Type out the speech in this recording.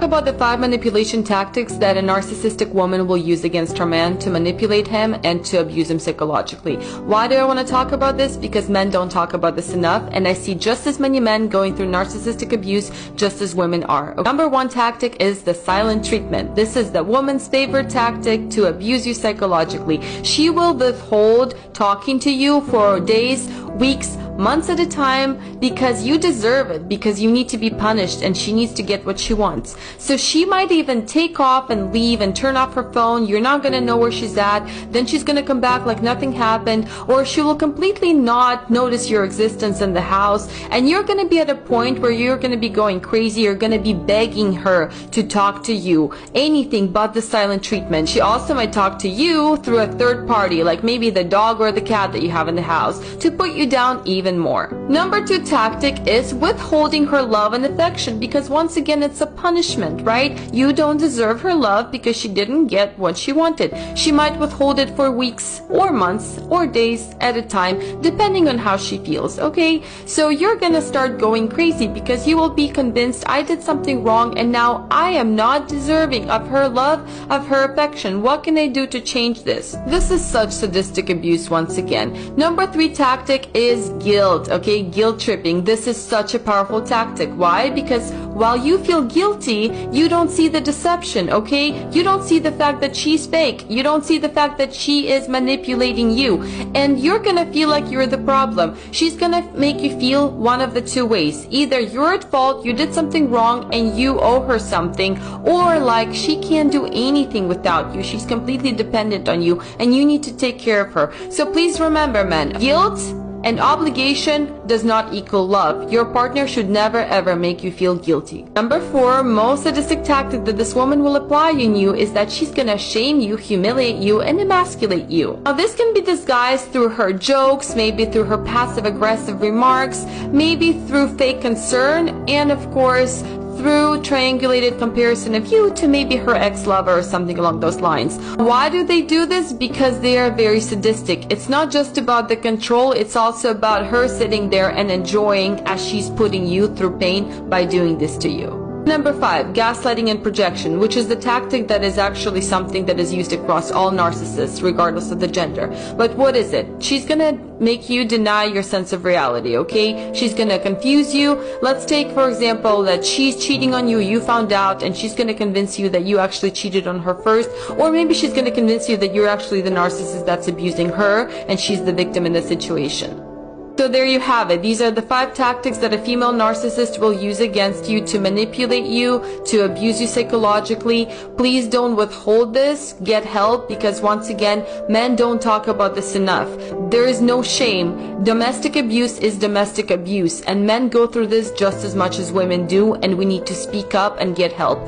talk about the 5 manipulation tactics that a narcissistic woman will use against her man to manipulate him and to abuse him psychologically. Why do I want to talk about this? Because men don't talk about this enough, and I see just as many men going through narcissistic abuse just as women are. Number 1 tactic is the silent treatment. This is the woman's favorite tactic to abuse you psychologically. She will withhold talking to you for days, weeks, months at a time because you deserve it, because you need to be punished and she needs to get what she wants. So she might even take off and leave and turn off her phone. You're not going to know where she's at. Then she's going to come back like nothing happened, or she will completely not notice your existence in the house, and you're going to be at a point where you're going to be going crazy. You're going to be begging her to talk to you, anything but the silent treatment. She also might talk to you through a third party, like maybe the dog or the cat that you have in the house, to put you down even more. Number 2 tactic is withholding her love and affection, because once again it's a punishment, right? You don't deserve her love because she didn't get what she wanted. She might withhold it for weeks or months or days at a time, depending on how she feels, okay? So you're gonna start going crazy because you will be convinced, I did something wrong and now I am not deserving of her love, of her affection. What can I do to change this? This is such sadistic abuse once again. Number 3 tactic is guilt, okay? Guilt tripping. This is such a powerful tactic. Why? Because while you feel guilty, you don't see the deception, okay? You don't see the fact that she's fake. You don't see the fact that she is manipulating you. And you're gonna feel like you're the problem. She's gonna make you feel one of the 2 ways. Either you're at fault, you did something wrong and you owe her something, or like she can't do anything without you. She's completely dependent on you and you need to take care of her. So please remember, men, guilt and obligation does not equal love. Your partner should never ever make you feel guilty. Number 4, most sadistic tactic that this woman will apply on you is that she's gonna shame you, humiliate you, and emasculate you. Now this can be disguised through her jokes, maybe through her passive-aggressive remarks, maybe through fake concern, and of course through triangulated comparison of you to maybe her ex-lover or something along those lines. Why do they do this? Because they are very sadistic. It's not just about the control, it's also about her sitting there and enjoying as she's putting you through pain by doing this to you. Number 5, gaslighting and projection, which is the tactic that is actually something that is used across all narcissists, regardless of the gender. But what is it? She's gonna make you deny your sense of reality, okay? She's gonna confuse you. Let's take, for example, that she's cheating on you, you found out, and she's gonna convince you that you actually cheated on her first, or maybe she's gonna convince you that you're actually the narcissist that's abusing her, and she's the victim in the situation. So there you have it. These are the 5 tactics that a female narcissist will use against you to manipulate you, to abuse you psychologically. Please don't withhold this. Get help, because once again, men don't talk about this enough. There is no shame. Domestic abuse is domestic abuse, and men go through this just as much as women do, and we need to speak up and get help.